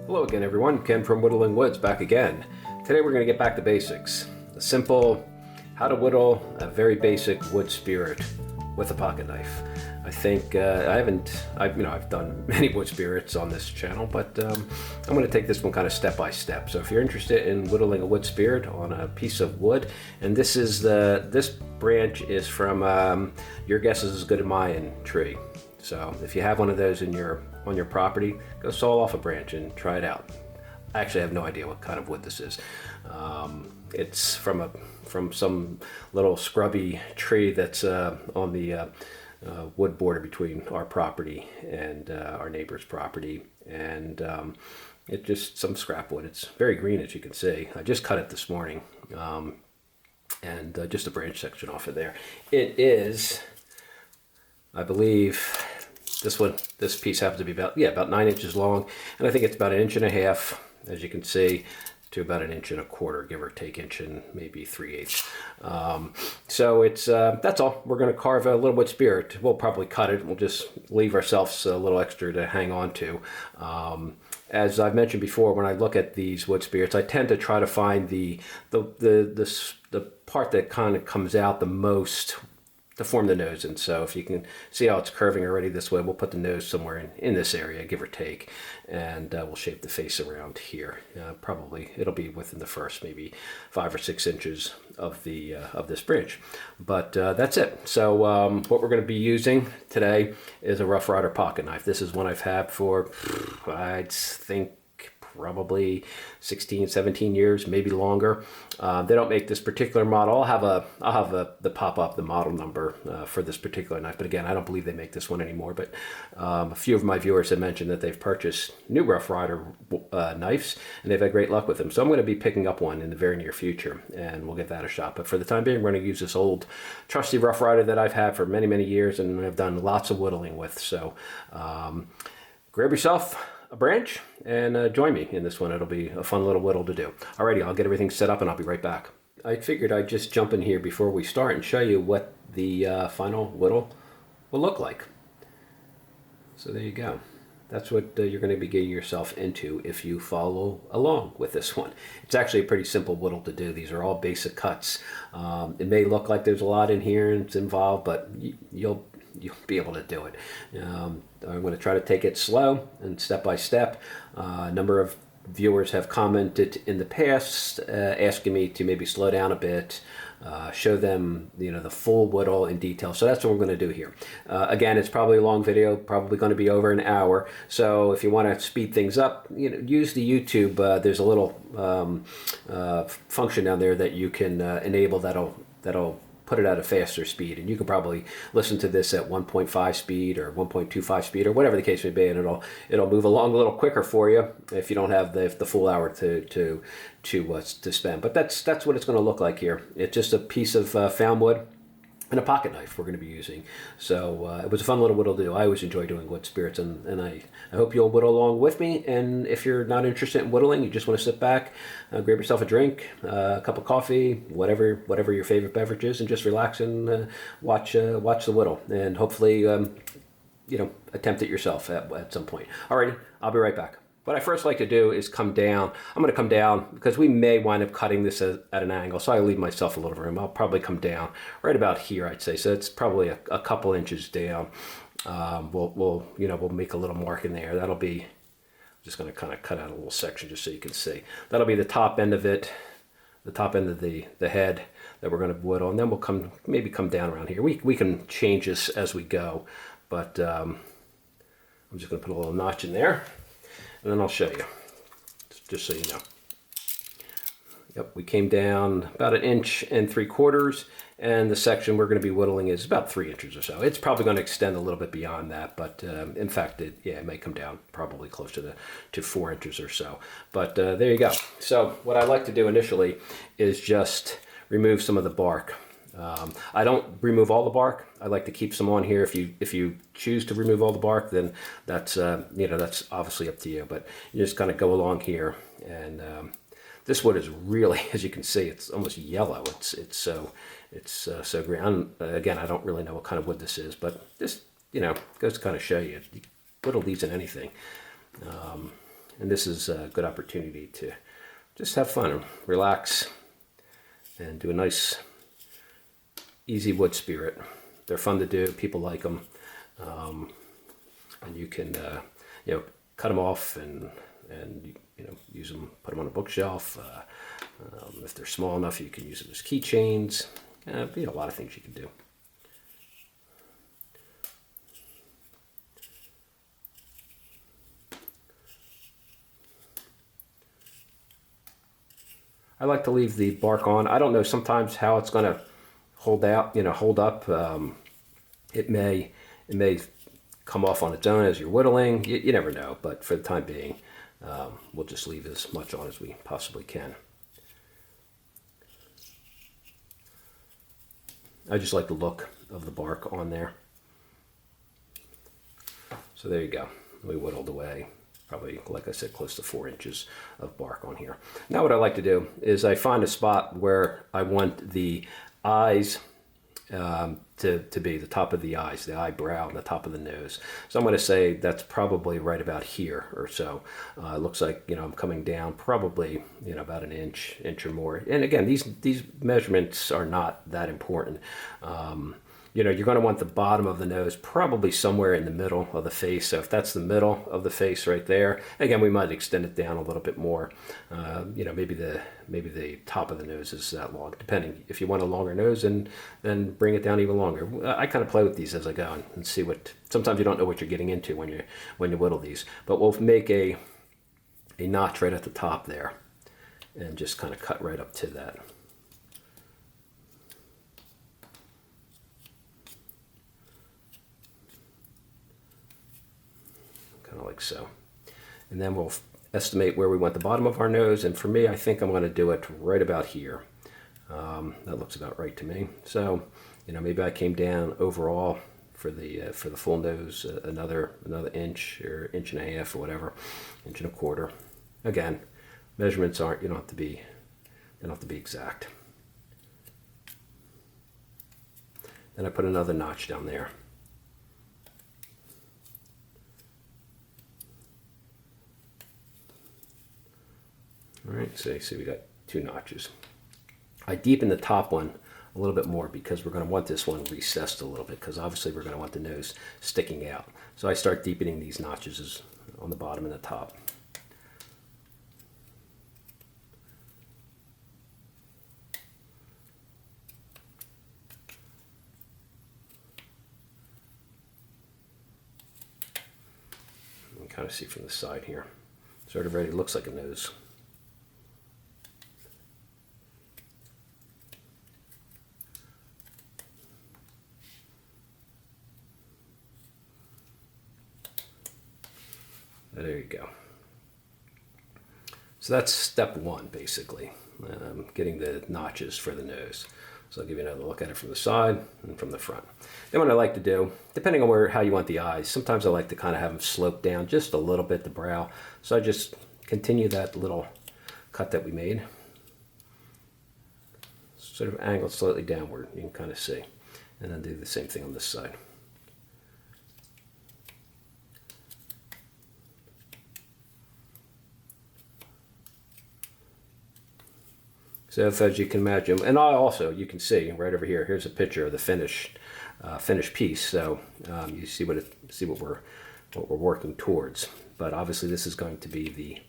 Hello again everyone, Ken from Whittling Woods back again. Today we're going to get back to basics. A simple how to whittle a very basic wood spirit with a pocket knife. I think I've done many wood spirits on this channel, but I'm going to take this one kind of step by step. So if you're interested in whittling a wood spirit on a piece of wood, and this branch is from Your Guess Is As Good As Mine tree. So if you have one of those on your property, go saw off a branch and try it out. I actually have no idea what kind of wood this is. It's from some little scrubby tree that's on the wood border between our property and our neighbor's property, and it's just some scrap wood. It's very green, as you can see. I just cut it this morning, and just a branch section off of there. It is, I believe, this piece happens to be about 9 inches long, and I think it's about 1.5 inches, as you can see, to about 1.25 inches, give or take inch and maybe 3/8. So it's that's all. We're going to carve a little wood spirit. We'll probably cut it. We'll just leave ourselves a little extra to hang on to. As I've mentioned before, when I look at these wood spirits, I tend to try to find the part that kind of comes out the most to form the nose. And so if you can see how it's curving already this way, we'll put the nose somewhere in this area, give or take, and we'll shape the face around here. Probably it'll be within the first maybe 5 or 6 inches of this branch, but that's it. So what we're going to be using today is a Ryder pocket knife. This is one I've had for, I'd think, probably 16, 17 years, maybe longer. They don't make this particular model. I'll have the pop up the model number for this particular knife, but again, I don't believe they make this one anymore. But a few of my viewers have mentioned that they've purchased new Ryder knives, and they've had great luck with them. So I'm going to be picking up one in the very near future, and we'll give that a shot. But for the time being, we're going to use this old trusty Ryder that I've had for many, many years, and I've done lots of whittling with. So grab yourself a branch and join me in this one. It'll be a fun little whittle to do. Alrighty, I'll get everything set up and I'll be right back. I figured I'd just jump in here before we start and show you what the final whittle will look like. So there you go. That's what you're going to be getting yourself into if you follow along with this one. It's actually a pretty simple whittle to do. These are all basic cuts. It may look like there's a lot in here and it's involved, but you'll be able to do it. I'm going to try to take it slow and step by step. A number of viewers have commented in the past asking me to maybe slow down a bit, show them the full whittle in detail. So that's what we're going to do here. Again, it's probably a long video, probably going to be over an hour. So if you want to speed things up, use the YouTube. There's a little function down there that you can enable that'll put it at a faster speed, and you can probably listen to this at 1.5 speed or 1.25 speed or whatever the case may be, and it'll move along a little quicker for you if you don't have the full hour to spend. But that's what it's going to look like here. It's just a piece of found wood and a pocket knife we're going to be using. So it was a fun little whittle to do. I always enjoy doing wood spirits, and I hope you'll whittle along with me. And if you're not interested in whittling, you just want to sit back, grab yourself a drink, a cup of coffee, whatever your favorite beverage is, and just relax and watch the whittle, and hopefully attempt it yourself at some point. Alrighty, I'll be right back. What I first like to do is come down. I'm going to come down because we may wind up cutting this at an angle, so I leave myself a little room. I'll probably come down right about here, I'd say. So it's probably a couple inches down. We'll make a little mark in there. That'll be, just going to kind of cut out a little section just so you can see. That'll be the top end of it, the top end of the head that we're going to whittle, and then we'll maybe come down around here. We can change this as we go, but I'm just going to put a little notch in there. And then I'll show you, just so you know. Yep, we came down about 1.75 inches, and the section we're going to be whittling is about 3 inches or so. It's probably going to extend a little bit beyond that, but in fact, it may come down probably close to 4 inches or so. But there you go. So what I like to do initially is just remove some of the bark. I don't remove all the bark. I like to keep some on here. If you choose to remove all the bark, then that's that's obviously up to you. But you just kind of go along here, and this wood is really, as you can see, it's almost yellow. It's so green. Again, I don't really know what kind of wood this is, but this goes to kind of show you whittle these in anything. And this is a good opportunity to just have fun and relax and do a nice, easy wood spirit. They're fun to do. People like them. And you can, cut them off and use them, put them on a bookshelf. If they're small enough, you can use them as keychains. A lot of things you can do. I like to leave the bark on. I don't know sometimes how it's going to hold up. It may come off on its own as you're whittling. You never know, but for the time being, we'll just leave as much on as we possibly can. I just like the look of the bark on there. So there you go. We whittled away probably, like I said, close to 4 inches of bark on here. Now what I like to do is I find a spot where I want the eyes to be the top of the eyes, the eyebrow, and the top of the nose. So I'm going to say that's probably right about here or so. It looks like, I'm coming down probably, about an inch or more. And again, these measurements are not that important. You're going to want the bottom of the nose probably somewhere in the middle of the face. So if that's the middle of the face right there, again, we might extend it down a little bit more. Maybe the top of the nose is that long, depending. If you want a longer nose, then bring it down even longer. I kind of play with these as I go and see what. Sometimes you don't know what you're getting into when you whittle these. But we'll make a notch right at the top there, and just kind of cut right up to that. Like so. And then we'll estimate where we want the bottom of our nose, and for me, I think I'm going to do it right about here. That looks about right to me. So, maybe I came down overall for the full nose another inch or inch and a half or whatever, inch and a quarter. Again, measurements aren't, they don't have to be exact. Then I put another notch down there. All right, so you see we got 2 notches. I deepen the top one a little bit more because we're going to want this one recessed a little bit, because obviously we're going to want the nose sticking out. So I start deepening these notches on the bottom and the top. You can kind of see from the side here. Sort of already looks like a nose. There you go. So that's step 1, basically, getting the notches for the nose. So I'll give you another look at it from the side and from the front. Then what I like to do, depending on how you want the eyes, sometimes I like to kind of have them slope down just a little bit, the brow. So I just continue that little cut that we made, sort of angled slightly downward, you can kind of see. And then do the same thing on this side. So as you can imagine, and you can see right over here, here's a picture of the finished piece. So you see what we're working towards. But obviously this is going to be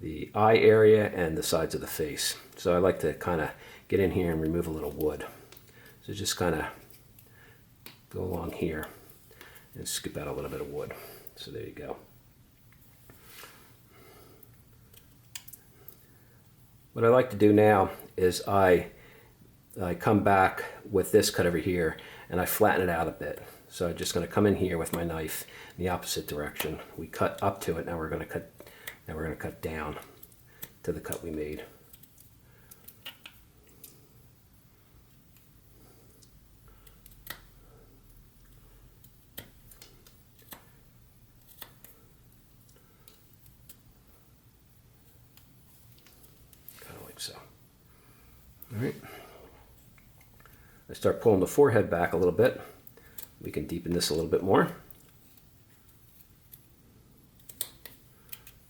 the eye area and the sides of the face. So I like to kind of get in here and remove a little wood. So just kind of go along here and scoop out a little bit of wood. So there you go. What I like to do now is I come back with this cut over here and I flatten it out a bit. So I'm just going to come in here with my knife in the opposite direction. We cut up to it. Now we're going to cut down to the cut we made. So, all right. I start pulling the forehead back a little bit. We can deepen this a little bit more.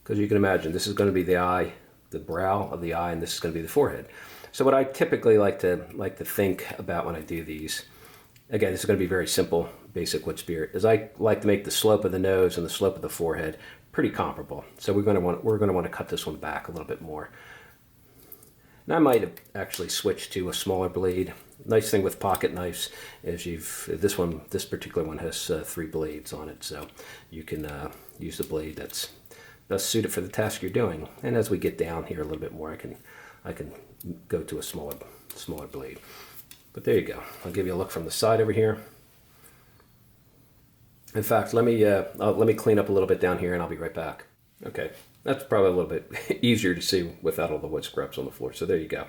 because you can imagine this is going to be the eye, the brow of the eye, and this is going to be the forehead. So what I typically like to think about when I do these, again, this is going to be very simple, basic Woodspirit, is I like to make the slope of the nose and the slope of the forehead pretty comparable. So we're going to want to cut this one back a little bit more. And I might have actually switched to a smaller blade. Nice thing with pocket knives is this particular one has 3 blades on it, so you can use the blade that's best suited for the task you're doing. And as we get down here a little bit more, I can go to a smaller blade. But there you go. I'll give you a look from the side over here. In fact, let me clean up a little bit down here, and I'll be right back. Okay, that's probably a little bit easier to see without all the wood scraps on the floor. So there you go. I'll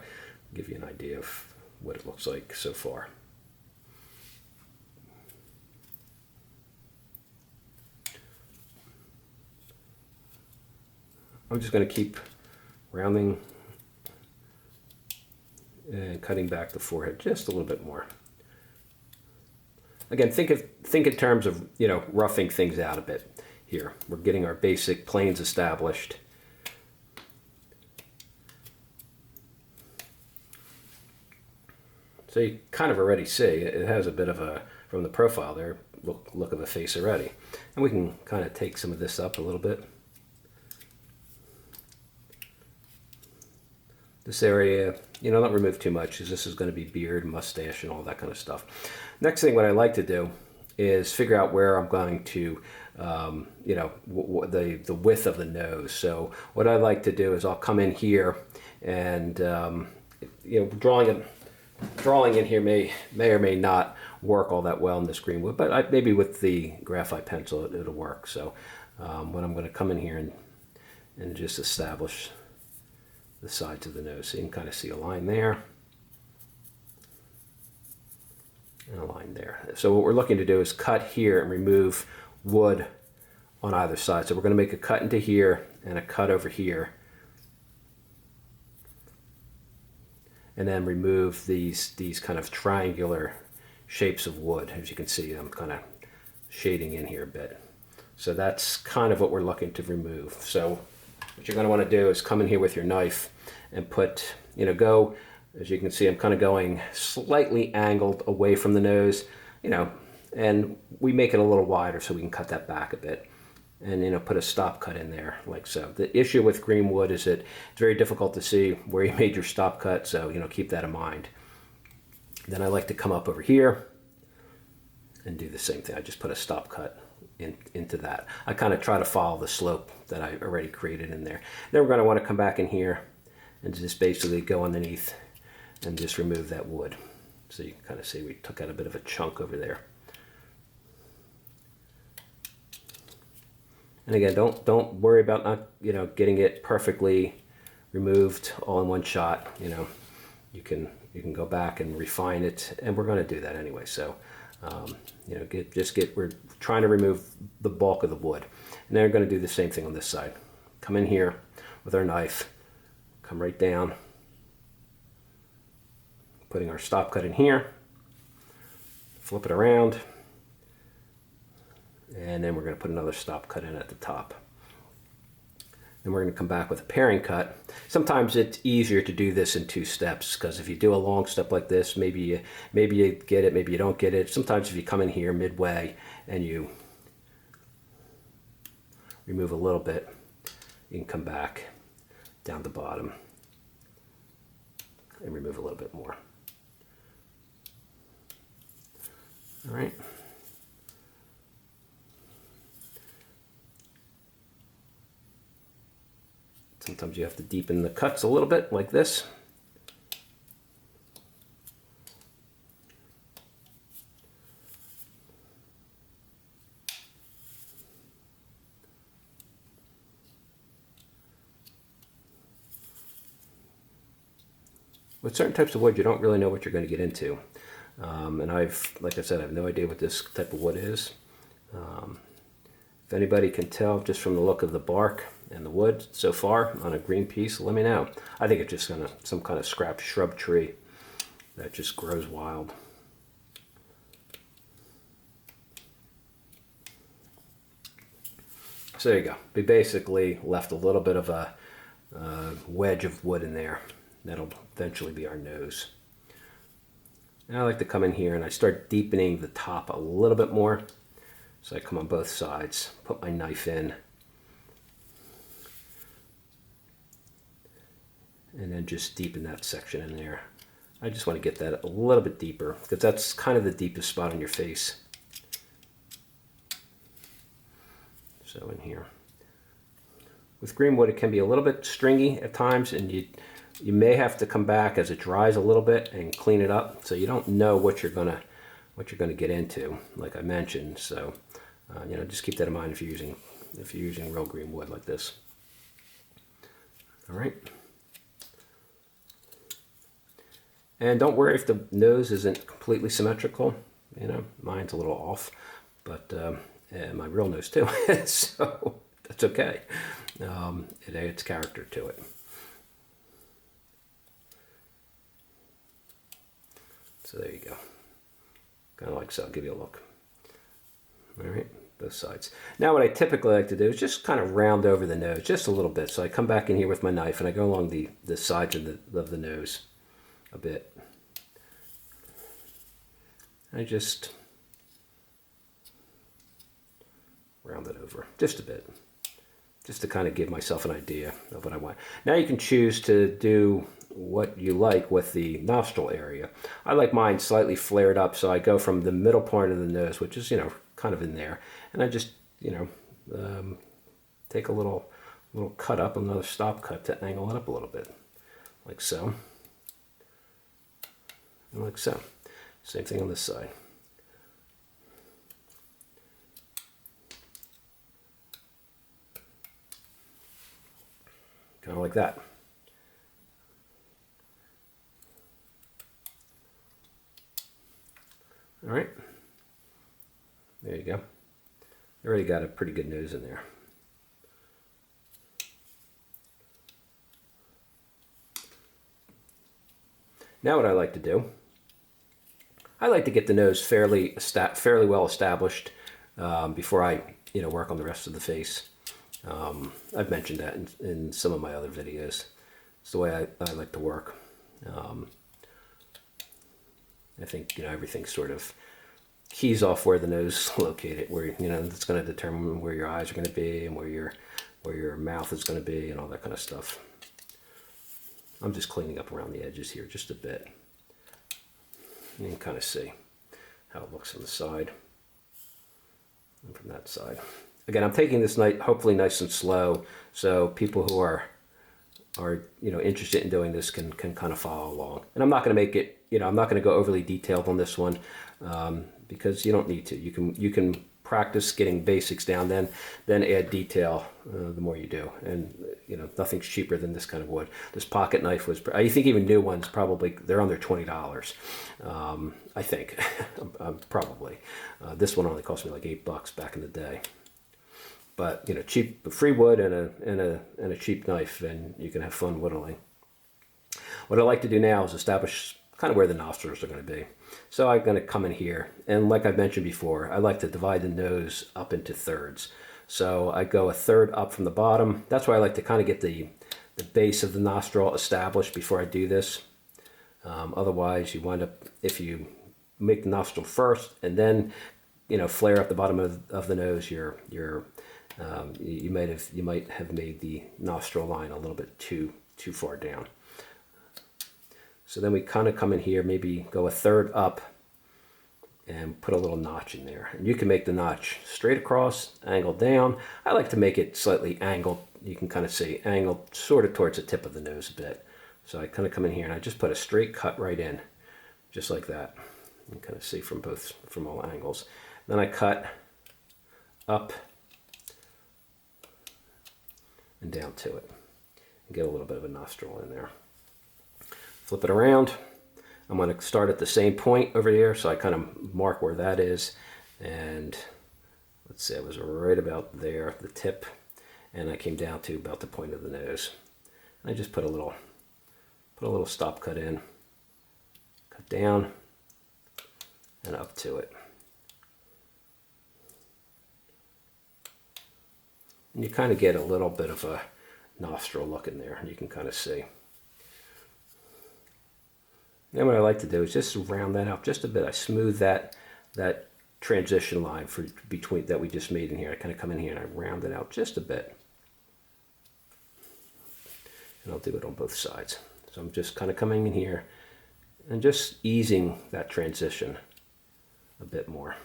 give you an idea of what it looks like so far. I'm just going to keep rounding and cutting back the forehead just a little bit more. Again, think in terms of, you know, roughing things out a bit here. We're getting our basic planes established. So you kind of already see it has a bit of a, from the profile there, look of the face already. And we can kind of take some of this up a little bit. This area, you know, don't remove too much because this is going to be beard, mustache, and all that kind of stuff. Next thing, what I like to do is figure out where I'm going to, you know, the width of the nose. So what I like to do is I'll come in here and, you know, drawing in here may or may not work all that well in this green wood, but maybe with the graphite pencil it'll work. So when I'm going to come in here and just establish the sides of the nose, so you can kind of see a line there and a line there. So what we're looking to do is cut here and remove wood on either side. So we're going to make a cut into here and a cut over here, and then remove these kind of triangular shapes of wood. As you can see, I'm kind of shading in here a bit. So that's kind of what we're looking to remove. So what you're going to want to do is come in here with your knife and put, you know, go, as you can see, I'm kind of going slightly angled away from the nose, you know, and we make it a little wider so we can cut that back a bit. And, you know, put a stop cut in there like so. The issue with green wood is that it's very difficult to see where you made your stop cut, so, you know, keep that in mind. Then I like to come up over here and do the same thing. I just put a stop cut into that. I kind of try to follow the slope that I already created in there. Then we're going to want to come back in here and just basically go underneath and just remove that wood. So you can kind of see we took out a bit of a chunk over there. And again, don't worry about not, you know, getting it perfectly removed all in one shot. You know, you can go back and refine it, and we're going to do that anyway. So you know, we're trying to remove the bulk of the wood, and then we're going to do the same thing on this side. Come in here with our knife, come right down, putting our stop cut in here, flip it around, and then we're going to put another stop cut in at the top. Then we're going to come back with a paring cut. Sometimes it's easier to do this in 2 steps, because if you do a long step like this, maybe you get it, maybe you don't get it. Sometimes if you come in here midway and you remove a little bit, you can come back down the bottom and remove a little bit more. All right. Sometimes you have to deepen the cuts a little bit, like this. With certain types of wood, you don't really know what you're going to get into. And like I said, I have no idea what this type of wood is. If anybody can tell just from the look of the bark and the wood so far on a green piece, let me know. I think it's just some kind of scrapped shrub tree that just grows wild. So there you go. We basically left a little bit of a wedge of wood in there. That'll eventually be our nose. And I like to come in here and I start deepening the top a little bit more. So I come on both sides, put my knife in, and then just deepen that section in there. I just want to get that a little bit deeper because that's kind of the deepest spot on your face. So in here. With green wood, it can be a little bit stringy at times, and you may have to come back as it dries a little bit and clean it up, so you don't know what you're gonna get into, like I mentioned. So you know, just keep that in mind if you're using real green wood like this. All right. And don't worry if the nose isn't completely symmetrical. You know, mine's a little off, but my real nose too. So that's okay. It adds character to it. So there you go. Kind of like so. I'll give you a look. All right, both sides. Now what I typically like to do is just kind of round over the nose just a little bit. So I come back in here with my knife and I go along the sides of the nose a bit. I just round it over just a bit, just to kind of give myself an idea of what I want. Now you can choose to do what you like with the nostril area. I like mine slightly flared up, so I go from the middle part of the nose, which is, you know, kind of in there, and I just, you know, take a little cut up, another stop cut to angle it up a little bit, like so, and like so. Same thing on this side. Kind of like that. All right. There you go. I already got a pretty good nose in there. Now what I like to do, I like to get the nose fairly well established before I, you know, work on the rest of the face. I've mentioned that in some of my other videos. It's the way I like to work. I think, you know, everything sort of keys off where the nose is located, where, you know, it's going to determine where your eyes are going to be and where your mouth is going to be and all that kind of stuff. I'm just cleaning up around the edges here just a bit. And you can kind of see how it looks on the side and from that side. Again, I'm taking this hopefully nice and slow, so people who are you know, interested in doing this can kind of follow along. And I'm not going to make it, you know, I'm not going to go overly detailed on this one because you don't need to. You can practice getting basics down, then add detail the more you do. And you know, nothing's cheaper than this kind of wood. This pocket knife was, I think even new ones probably, they're under $20. I think probably. This one only cost me like $8 back in the day. But you know, cheap free wood and a cheap knife, and you can have fun whittling. What I like to do now is establish kind of where the nostrils are going to be. So I'm going to come in here, and like I've mentioned before, I like to divide the nose up into thirds. So I go a third up from the bottom. That's why I like to kind of get the base of the nostril established before I do this. Otherwise, you wind up, if you make the nostril first and then, you know, flare up the bottom of the nose, you might have made the nostril line a little bit too far down. So then we kind of come in here, maybe go a third up and put a little notch in there. And you can make the notch straight across, angled down. I like to make it slightly angled. You can kind of see angled sort of towards the tip of the nose a bit. So I kind of come in here and I just put a straight cut right in, just like that. You can kind of see from all angles. Then I cut up and down to it and get a little bit of a nostril in there. Flip it around. I'm going to start at the same point over here, so I kind of mark where that is, and let's say I was right about there, the tip, and I came down to about the point of the nose. And I just put a little stop cut in, cut down, and up to it. And you kind of get a little bit of a nostril look in there, and you can kind of see. Then what I like to do is just round that out just a bit. I smooth that transition line between that we just made in here. I kind of come in here and I round it out just a bit. And I'll do it on both sides. So I'm just kind of coming in here and just easing that transition a bit more.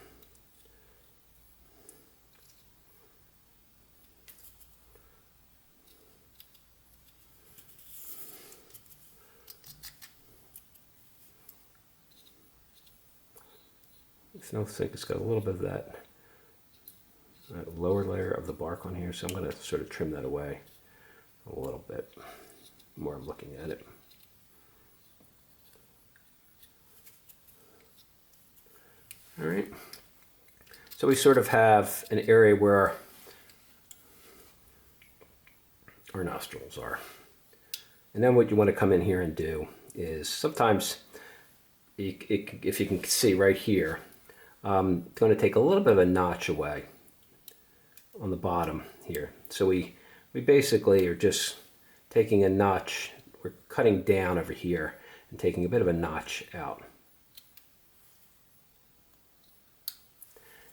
I think it's got a little bit of that lower layer of the bark on here, so I'm going to sort of trim that away a little bit more. I'm looking at it. All right, so we sort of have an area where our nostrils are, and then what you want to come in here and do is sometimes if you can see right here, I'm going to take a little bit of a notch away on the bottom here. So we basically are just taking a notch, we're cutting down over here and taking a bit of a notch out.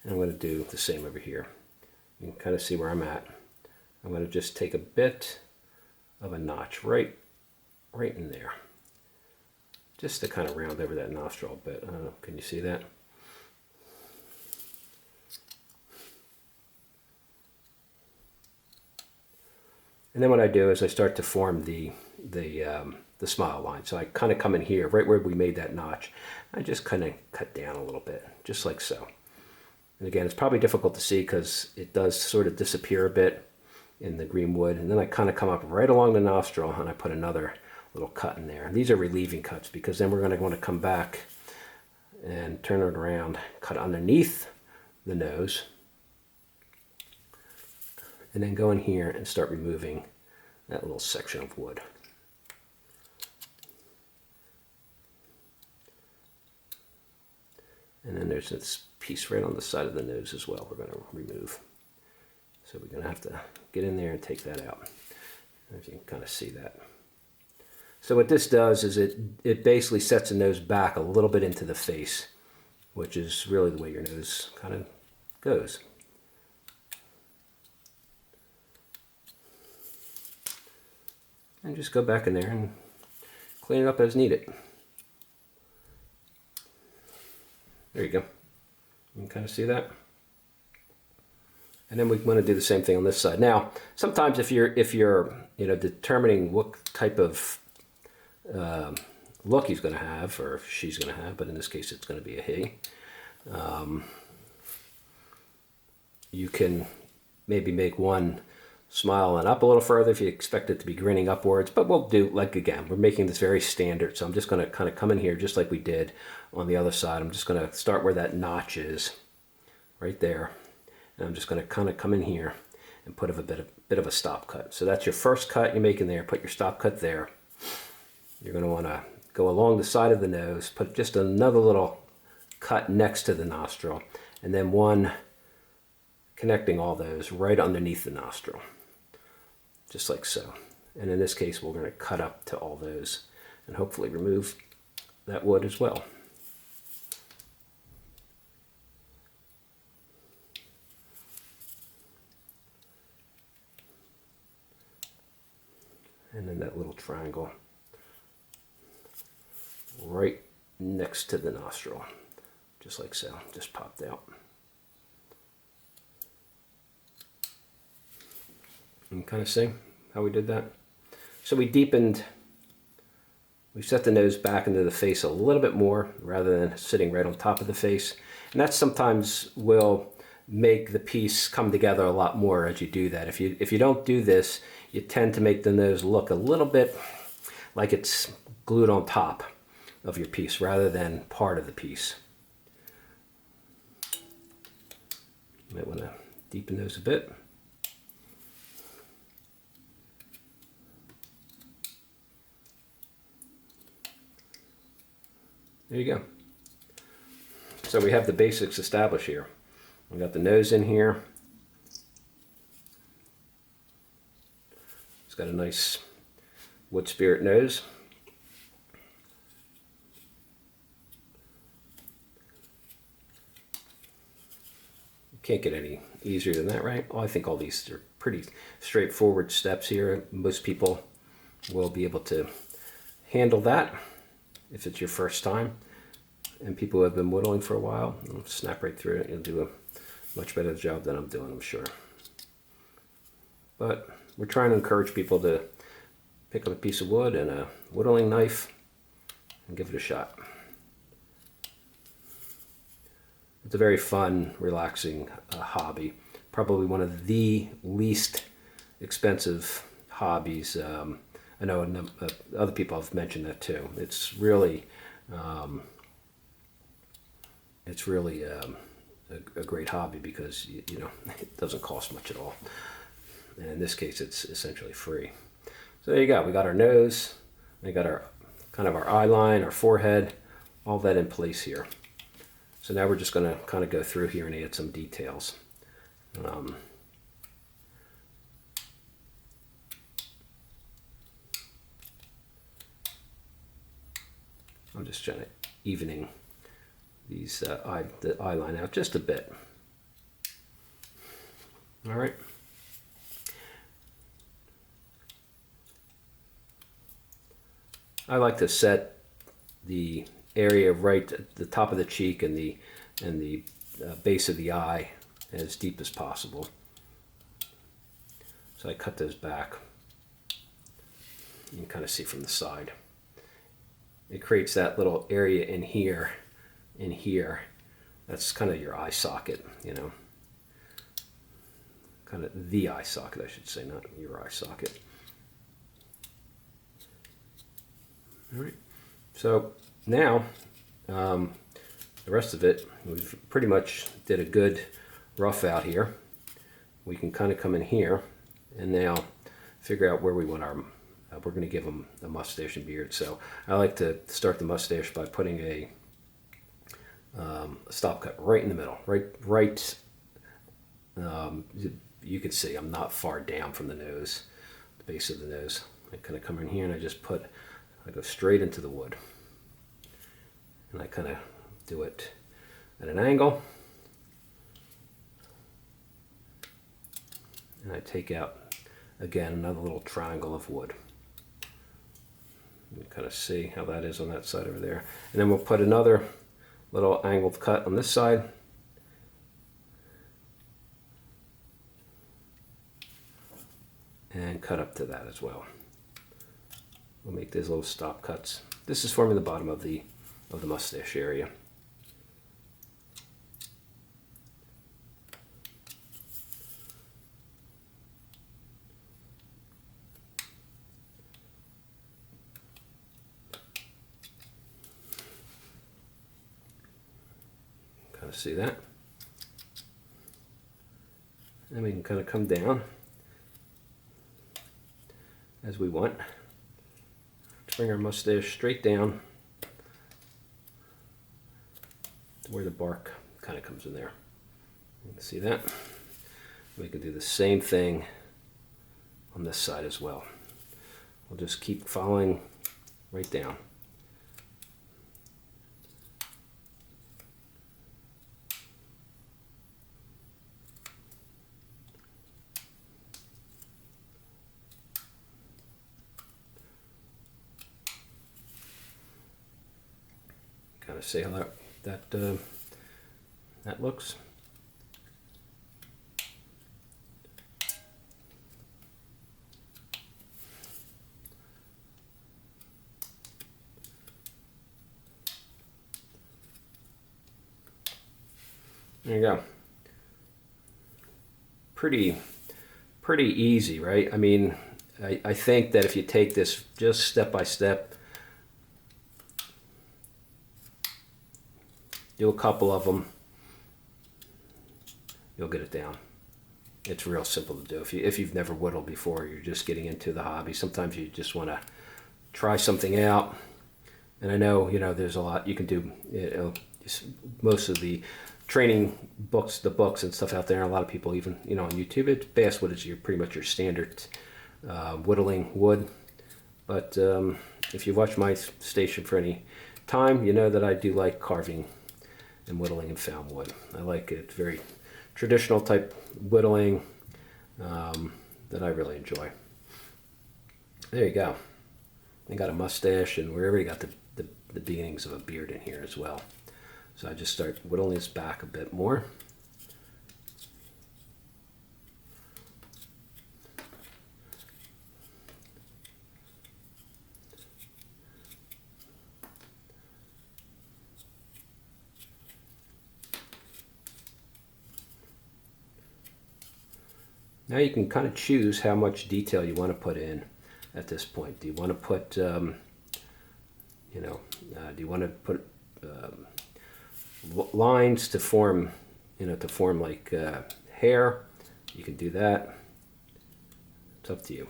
And I'm going to do the same over here. You can kind of see where I'm at. I'm going to just take a bit of a notch right in there, just to kind of round over that nostril a bit. I don't know, can you see that? And then what I do is I start to form the smile line. So I kind of come in here, right where we made that notch. I just kind of cut down a little bit, just like so. And again, it's probably difficult to see because it does sort of disappear a bit in the green wood. And then I kind of come up right along the nostril and I put another little cut in there. And these are relieving cuts because then we're going to want to come back and turn it around, cut underneath the nose, and then go in here and start removing that little section of wood. And then there's this piece right on the side of the nose as well we're going to remove. So we're going to have to get in there and take that out. If you can kind of see that. So what this does is it basically sets the nose back a little bit into the face, which is really the way your nose kind of goes. And just go back in there and clean it up as needed. There you go. You can kind of see that. And then we want to do the same thing on this side. Now, sometimes if you're determining what type of look he's going to have, or she's going to have, but in this case it's going to be a he, you can maybe make one smile and up a little further if you expect it to be grinning upwards, but we'll do, like, again, we're making this very standard, so I'm just going to kind of come in here just like we did on the other side. I'm just going to start where that notch is, right there, and I'm just going to kind of come in here and put a bit of a stop cut. So that's your first cut you're making there. Put your stop cut there. You're going to want to go along the side of the nose, put just another little cut next to the nostril, and then one connecting all those right underneath the nostril, just like so. And in this case, we're going to cut up to all those and hopefully remove that wood as well. And then that little triangle right next to the nostril, just like so, just popped out. You can kind of see how we did that. So we set the nose back into the face a little bit more rather than sitting right on top of the face. And that sometimes will make the piece come together a lot more as you do that. If you don't do this, you tend to make the nose look a little bit like it's glued on top of your piece rather than part of the piece. You might want to deepen those a bit. There you go. So we have the basics established here. We got the nose in here. It's got a nice Woodspirit nose. Can't get any easier than that, right? Well, I think all these are pretty straightforward steps here. Most people will be able to handle that if it's your first time. And people who have been whittling for a while, you'll snap right through it. You'll do a much better job than I'm doing, I'm sure. But we're trying to encourage people to pick up a piece of wood and a whittling knife and give it a shot. It's a very fun, relaxing hobby. Probably one of the least expensive hobbies. I know other people have mentioned that too. It's really a great hobby because you know it doesn't cost much at all. And in this case, it's essentially free. So there you go. We got our nose. We got our kind of our eye line, our forehead, all that in place here. So now we're just going to kind of go through here and add some details. I'm just trying to evening these the eye line out just a bit. All right. I like to set the area right at the top of the cheek and the base of the eye as deep as possible. So I cut those back. You can kind of see from the side. It creates that little area in here. That's kind of your eye socket, you know. Kind of the eye socket, I should say, not your eye socket. All right. So now the rest of it, we've pretty much did a good rough out here. We can kind of come in here and now figure out where we want our, we're going to give them a mustache and beard. So I like to start the mustache by putting a stop cut right in the middle, right. You can see I'm not far down from the nose, the base of the nose. I kind of come in here and I go straight into the wood. And I kind of do it at an angle. And I take out, again, another little triangle of wood. You can kind of see how that is on that side over there. And then we'll put another little angled cut on this side. And cut up to that as well. We'll make these little stop cuts. This is forming the bottom of the mustache area. Kind of see that. And we can kind of come down as we want. Bring our mustache straight down to where the bark kind of comes in there. You can see that. We can do the same thing on this side as well. We'll just keep following right down. Kind of see how that looks. There you go. Pretty easy, right? I mean, I think that if you take this just step by step, do a couple of them, you'll get it down. It's real simple to do. If you've never whittled before, you're just getting into the hobby. Sometimes you just want to try something out. And I know, you know, there's a lot you can do. Most of the training books, the books and stuff out there, and a lot of people even, you know, on YouTube, it's basswood is pretty much your standard whittling wood. But if you've watched my station for any time, you know that I do like carving and whittling and found wood. I like it, very traditional type whittling that I really enjoy. There you go. I got a mustache, and we already got the beginnings of a beard in here as well. So I just start whittling this back a bit more. Now you can kind of choose how much detail you want to put in at this point. Do you want to put, do you want to put lines to form, like hair? You can do that. It's up to you.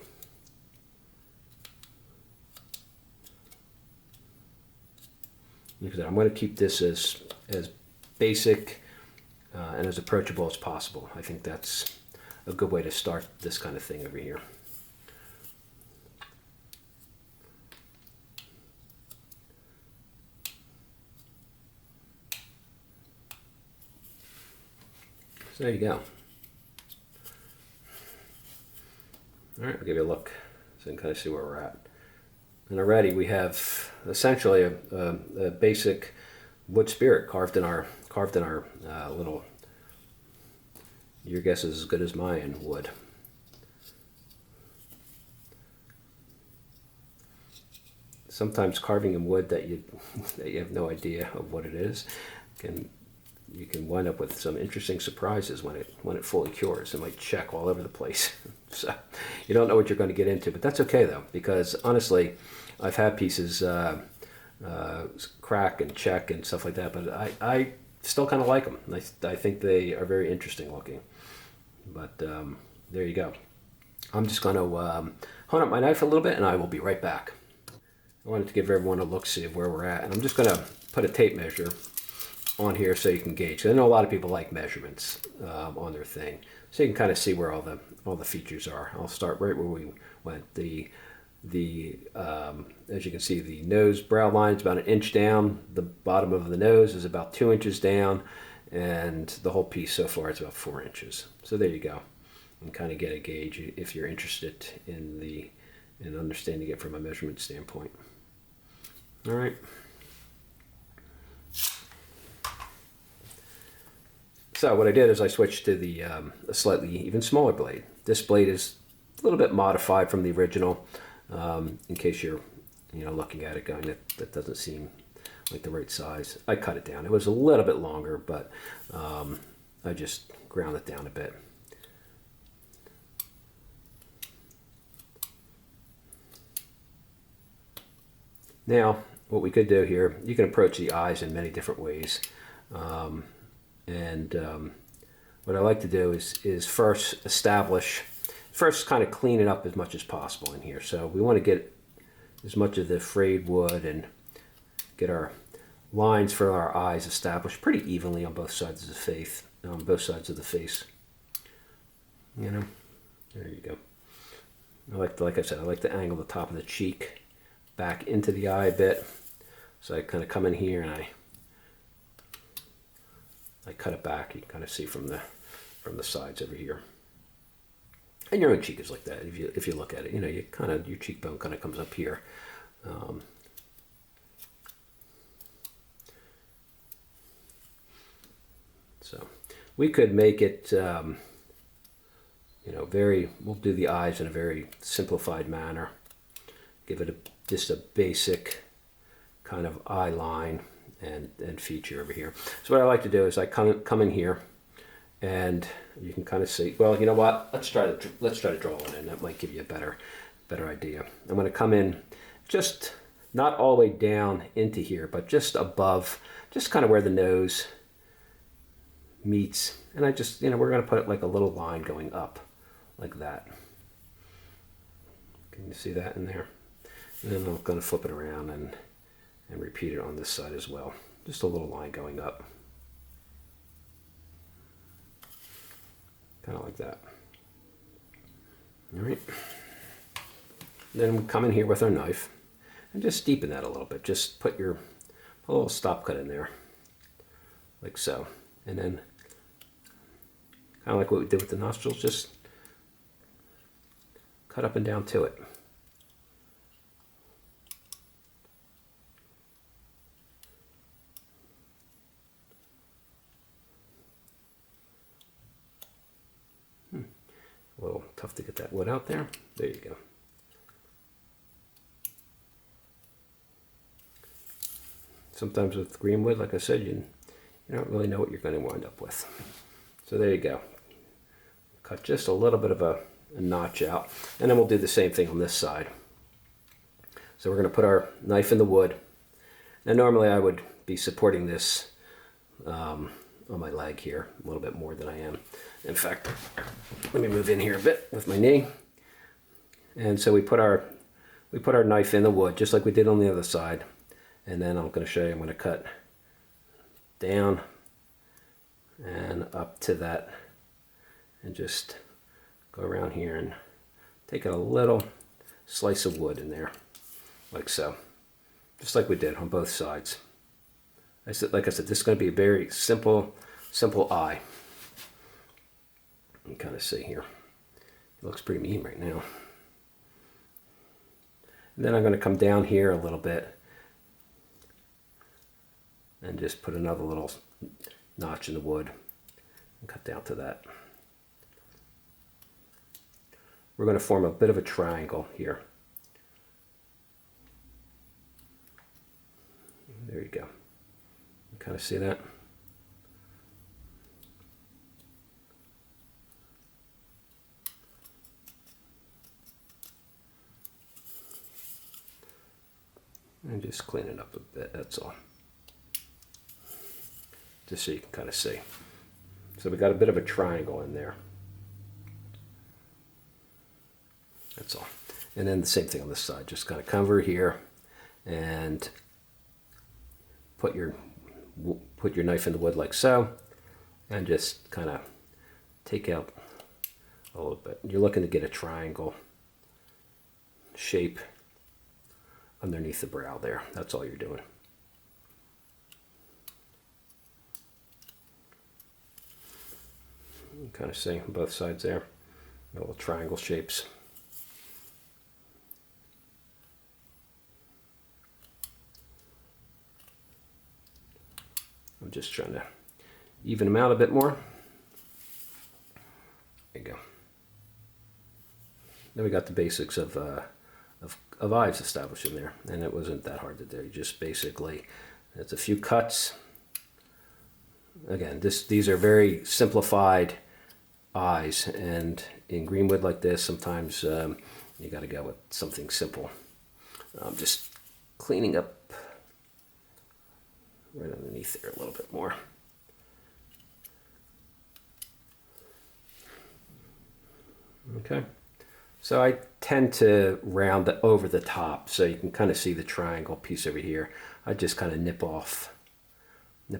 I'm going to keep this as basic and as approachable as possible. I think that's a good way to start this kind of thing over here. So there you go. All right, I'll give you a look so you can kind of see where we're at. And already we have essentially a basic Woodspirit carved in our little Your Guess Is As Good As Mine wood. Sometimes carving in wood that you have no idea of what it is, you can wind up with some interesting surprises when it fully cures. It might check all over the place. So you don't know what you're going to get into, but that's okay though, because honestly, I've had pieces crack and check and stuff like that, but I still kind of like them. I think they are very interesting looking. But there you go. I'm just going to hone up my knife a little bit, and I will be right back. I wanted to give everyone a look-see of where we're at, and I'm just going to put a tape measure on here so you can gauge. I know a lot of people like measurements on their thing, so you can kind of see where all the features are. I'll start right where we went. As you can see, the nose brow line is about 1 inch down. The bottom of the nose is about 2 inches down, and the whole piece so far is about 4 inches. So there you go, and kind of get a gauge if you're interested in understanding it from a measurement standpoint. All right. So what I did is I switched to a slightly even smaller blade. This blade is a little bit modified from the original, in case you're looking at it going, that doesn't seem like the right size. I cut it down. It was a little bit longer, but I just ground it down a bit. Now, what we could do here, you can approach the eyes in many different ways. What I like to do is first kind of clean it up as much as possible in here. So we want to get as much of the frayed wood and get our lines for our eyes established pretty evenly on both sides of the face. There you go. Like I said, I like to angle the top of the cheek back into the eye a bit. So I kind of come in here and I cut it back. You can kind of see from the sides over here. And your own cheek is like that. If you look at it, your cheekbone kind of comes up here. So we could make it, we'll do the eyes in a very simplified manner. Give it just a basic kind of eye line and feature over here. So what I like to do is I come in here, and you can kind of see, well, you know what? Let's try to draw one in. That might give you a better idea. I'm going to come in just not all the way down into here, but just above, just kind of where the nose meets. And I just, we're going to put like a little line going up like that. Can you see that in there? And then I'm going to flip it around and repeat it on this side as well. Just a little line going up. Kind of like that. All right. Then we come in here with our knife and just deepen that a little bit. Just put a little stop cut in there, like so. And then, kind of like what we did with the nostrils, just cut up and down to it. A little tough to get that wood out there. There you go. Sometimes with green wood, like I said, you don't really know what you're going to wind up with. So there you go. Cut just a little bit of a notch out, and then we'll do the same thing on this side. So we're going to put our knife in the wood. Now normally I would be supporting this on my leg here a little bit more than I am. In fact, let me move in here a bit with my knee. And so we put our knife in the wood just like we did on the other side. And then I'm going to show you, I'm going to cut down and up to that and just go around here and take a little slice of wood in there, like so, just like we did on both sides. Like I said, this is going to be a very simple eye. You can kind of see here. It looks pretty mean right now. And then I'm going to come down here a little bit and just put another little notch in the wood and cut down to that. We're going to form a bit of a triangle here. There you go. You kind of see that? And just clean it up a bit, that's all. Just so you can kind of see. So we got a bit of a triangle in there. That's all. And then the same thing on this side. Just kind of come over here and put your knife in the wood like so, and just kind of take out a little bit. You're looking to get a triangle shape underneath the brow there. That's all you're doing. You kind of see on both sides there, little triangle shapes. I'm just trying to even them out a bit more. There you go. Then we got the basics of eyes established in there, and it wasn't that hard to do. You just basically, it's a few cuts. Again, these are very simplified eyes, and in green wood like this, sometimes you got to go with something simple. Just cleaning up right underneath there a little bit more. Okay, so I tend to round over the top so you can kind of see the triangle piece over here. I just kind of nip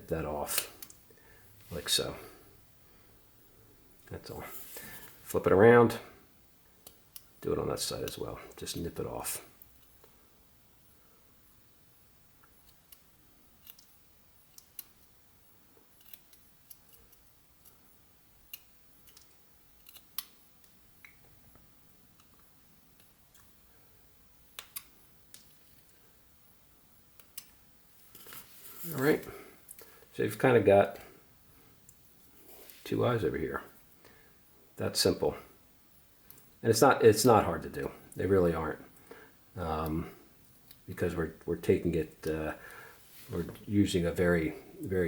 that off like so. That's all. Flip it around, do it on that side as well. Just nip it off. All right, so you've kind of got two eyes over here. That's simple, and it's not hard to do. They really aren't, because we're taking it. We're using a very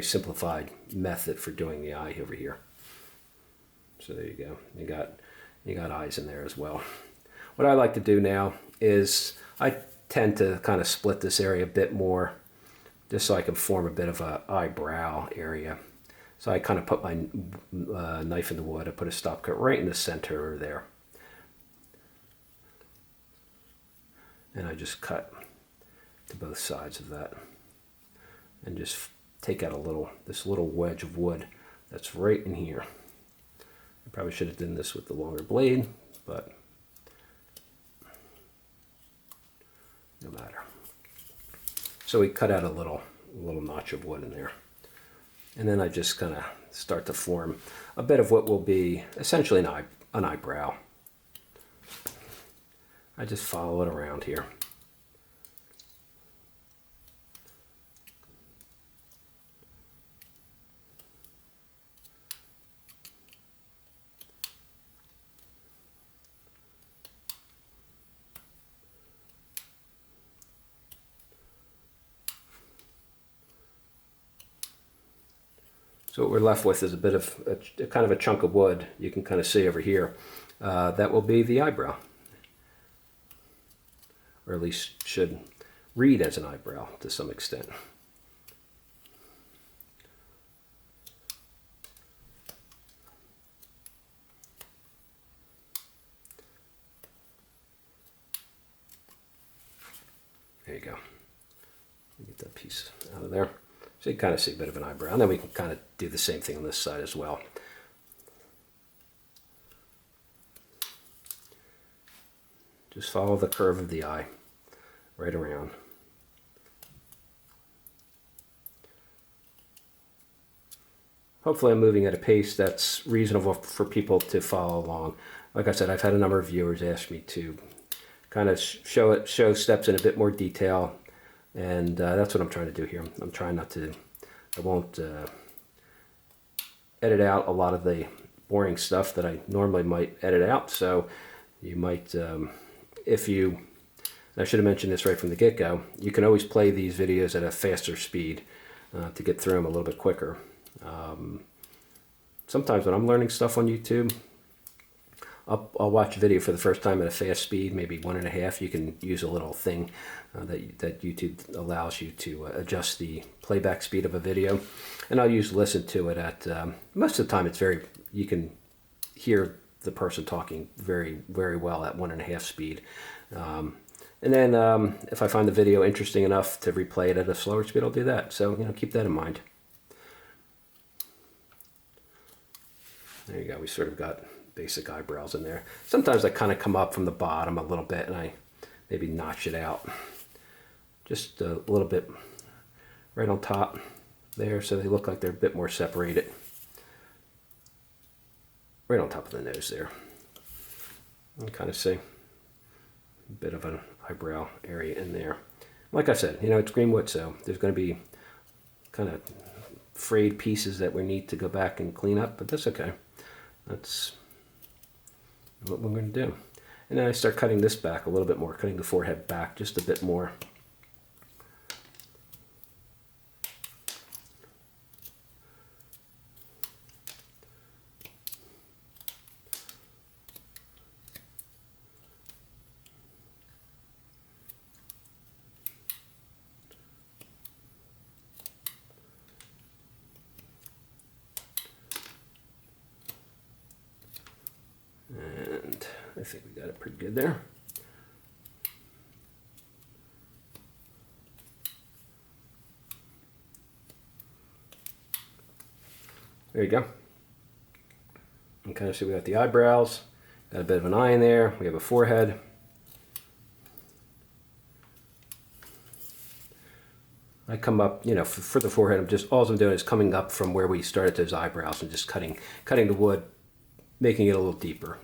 simplified method for doing the eye over here. So there you go. You got eyes in there as well. What I like to do now is I tend to kind of split this area a bit more, just so I can form a bit of a eyebrow area. So I kind of put my knife in the wood. I put a stop cut right in the center there. And I just cut to both sides of that. And just take out this little wedge of wood that's right in here. I probably should have done this with the longer blade, but So we cut out a little notch of wood in there. And then I just kind of start to form a bit of what will be essentially an eyebrow. I just follow it around here. So what we're left with is a bit of a kind of a chunk of wood. You can kind of see over here. That will be the eyebrow, or at least should read as an eyebrow to some extent. There you go. Get that piece out of there. So you kind of see a bit of an eyebrow. And then we can kind of do the same thing on this side as well. Just follow the curve of the eye right around. Hopefully I'm moving at a pace that's reasonable for people to follow along. Like I said, I've had a number of viewers ask me to kind of show steps in a bit more detail. And that's what I'm trying to do here. I'm trying not to, I won't edit out a lot of the boring stuff that I normally might edit out. So you might, if you, I should have mentioned this right from the get-go, you can always play these videos at a faster speed to get through them a little bit quicker. Sometimes when I'm learning stuff on YouTube, I'll watch a video for the first time at a fast speed, maybe 1.5. You can use a little thing that YouTube allows you to adjust the playback speed of a video. And I'll listen to it at, most of the time it's you can hear the person talking very, very well at 1.5 speed. And then if I find the video interesting enough to replay it at a slower speed, I'll do that. So, keep that in mind. There you go. We sort of got basic eyebrows in there. Sometimes I kind of come up from the bottom a little bit and I maybe notch it out just a little bit right on top there so they look like they're a bit more separated. Right on top of the nose there. You can kind of see a bit of an eyebrow area in there. Like I said, it's green wood, so there's going to be kind of frayed pieces that we need to go back and clean up, but that's okay. That's what we're going to do. And then I start cutting this back a little bit more, cutting the forehead back just a bit more. And I think we got it pretty good there. There you go. You can kind of see we got the eyebrows, got a bit of an eye in there, we have a forehead. I come up, for the forehead, all I'm doing is coming up from where we started those eyebrows and just cutting the wood, making it a little deeper.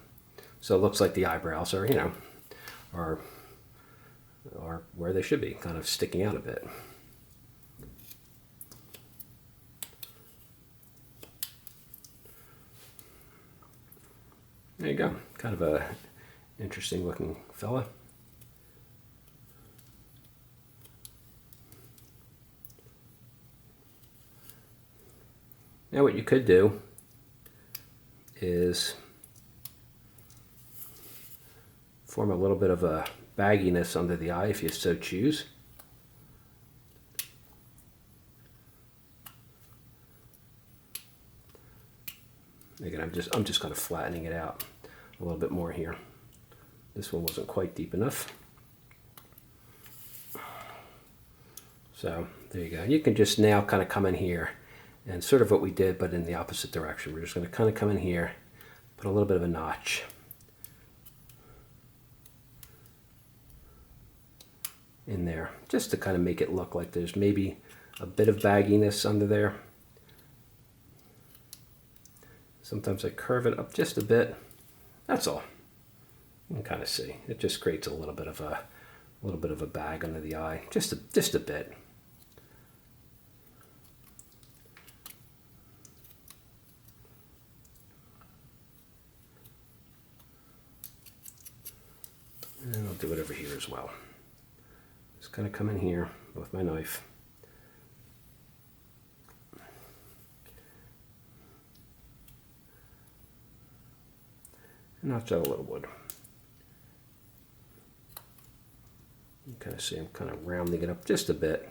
So it looks like the eyebrows are, are where they should be, kind of sticking out a bit. There you go. Kind of a interesting looking fella. Now what you could do is form a little bit of a bagginess under the eye if you so choose. Again, I'm just kind of flattening it out a little bit more here. This one wasn't quite deep enough. So there you go. You can just now kind of come in here and sort of what we did, but in the opposite direction. We're just going to kind of come in here, put a little bit of a notch. in there, just to kind of make it look like there's maybe a bit of bagginess under there. Sometimes I curve it up just a bit. That's all. You can kind of see. It just creates a little bit of a bag under the eye, just a bit. And I'll do it over here as well. Just kind of come in here with my knife. And notch out a little wood. You kind of see I'm kind of rounding it up just a bit.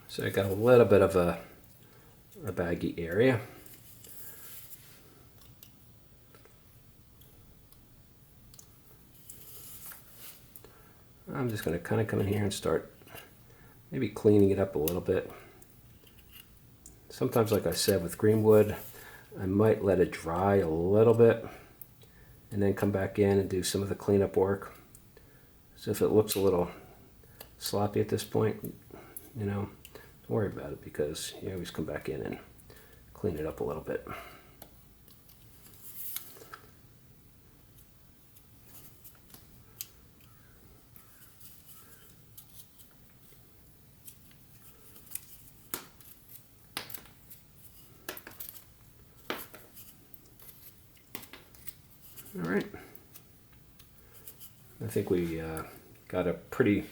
So I got a little bit of a baggy area. I'm just going to kind of come in here and start maybe cleaning it up a little bit. Sometimes, like I said, with green wood, I might let it dry a little bit and then come back in and do some of the cleanup work. So if it looks a little sloppy at this point, you know, don't worry about it, because you always come back in and clean it up a little bit. All right. I think we got a pretty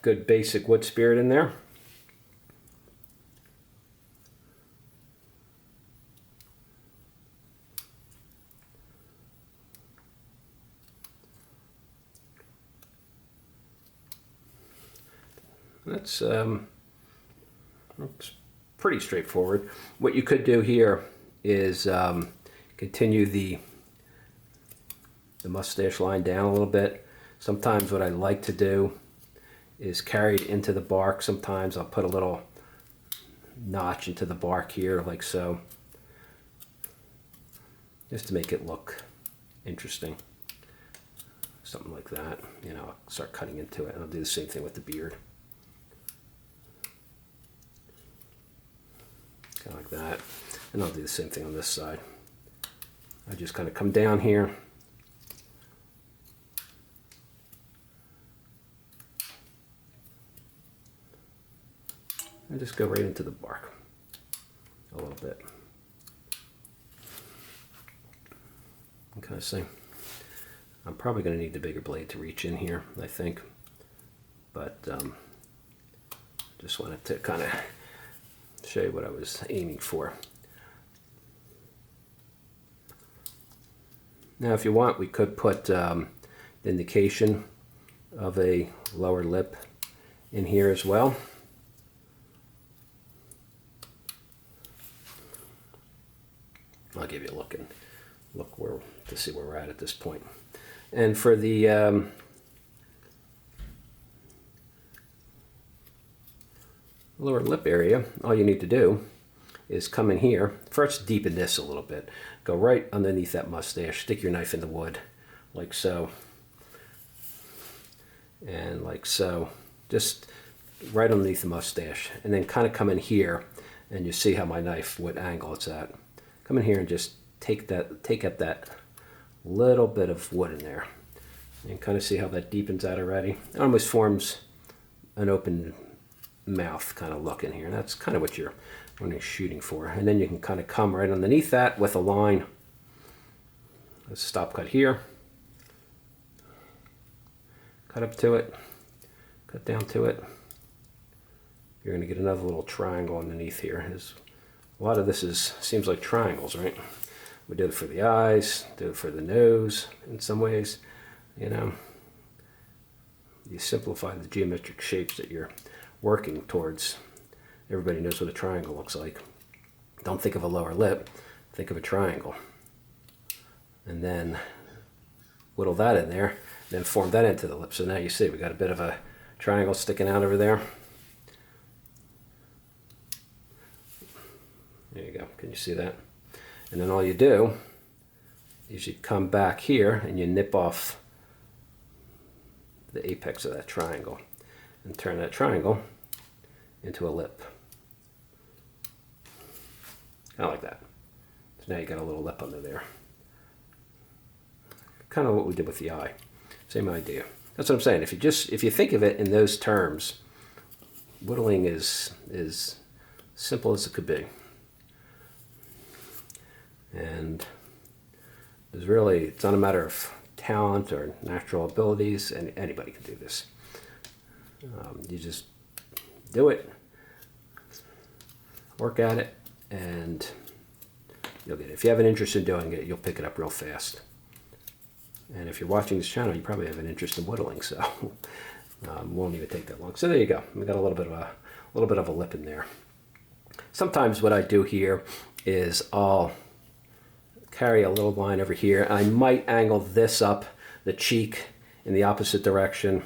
good basic Woodspirit in there. That's pretty straightforward. What you could do here is continue the mustache line down a little bit. Sometimes what I like to do is carry it into the bark. Sometimes I'll put a little notch into the bark here, like so, just to make it look interesting. Something like that. You know, I'll start cutting into it, and I'll do the same thing with the beard. Kind of like that. And I'll do the same thing on this side. I just kind of come down here. And just go right into the bark a little bit. And kind of see. I'm probably going to need the bigger blade to reach in here, I think. But just wanted to kind of show you what I was aiming for. Now, if you want, we could put the indication of a lower lip in here as well. I'll give you a look and look where to see where we're at this point. And for the lower lip area, all you need to do is come in here. First, deepen this a little bit. Go right underneath that mustache. Stick your knife in the wood, like so. And like so. Just right underneath the mustache. And then kind of come in here, and you see how my knife, what angle it's at. Come in here and just take up that little bit of wood in there. And kind of see how that deepens out already. It almost forms an open mouth kind of look in here. And that's kind of what you're shooting for. And then you can kind of come right underneath that with a line. Let's stop cut here. Cut up to it. Cut down to it. You're going to get another little triangle underneath here. A lot of this seems like triangles, right? We did it for the eyes, do it for the nose in some ways, you know. You simplify the geometric shapes that you're working towards. Everybody knows what a triangle looks like. Don't think of a lower lip, think of a triangle. And then whittle that in there, then form that into the lip. So now you see we got a bit of a triangle sticking out over there. There you go. Can you see that? And then all you do is you come back here and you nip off the apex of that triangle and turn that triangle into a lip. Kind of like that. So now you got a little lip under there. Kind of what we did with the eye. Same idea. That's what I'm saying. If you think of it in those terms, whittling is simple as it could be. And it's not a matter of talent or natural abilities, and anybody can do this. You just do it, work at it, and you'll get it. If you have an interest in doing it, you'll pick it up real fast. And if you're watching this channel, you probably have an interest in whittling, so won't even take that long. So there you go. We got a little bit of a lip in there. Sometimes what I do here is I'll carry a little line over here. I might angle this up, the cheek, in the opposite direction.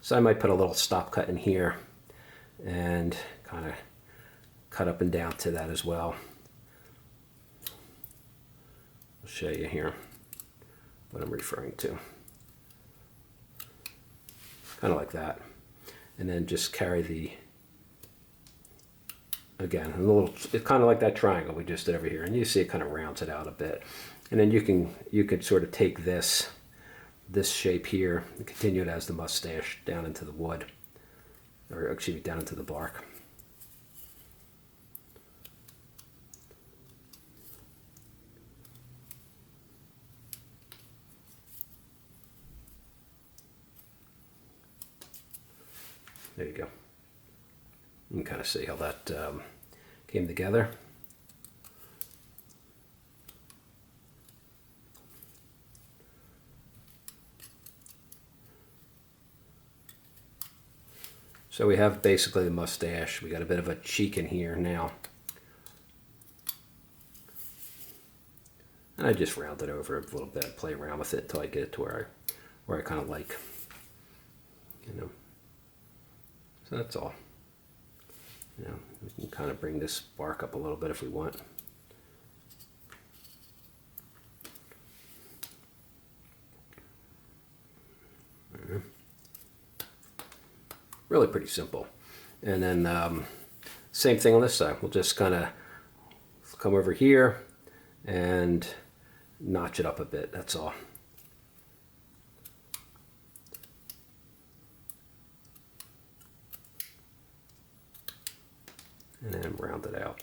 So I might put a little stop cut in here and kind of cut up and down to that as well. I'll show you here what I'm referring to. Kind of like that. And then just carry again, it's kind of like that triangle we just did over here, and you see it kind of rounds it out a bit. And then you could sort of take this shape here and continue it as the mustache down into the wood, or excuse me, down into the bark. There you go. You can kind of see how that came together. So we have basically the mustache. We got a bit of a cheek in here now. And I just round it over a little bit, play around with it until I get it to where I kind of like, you know. So that's all. You know, we can kind of bring this bark up a little bit if we want. Really pretty simple. And then same thing on this side. We'll just kind of come over here and notch it up a bit, that's all. And then round it out.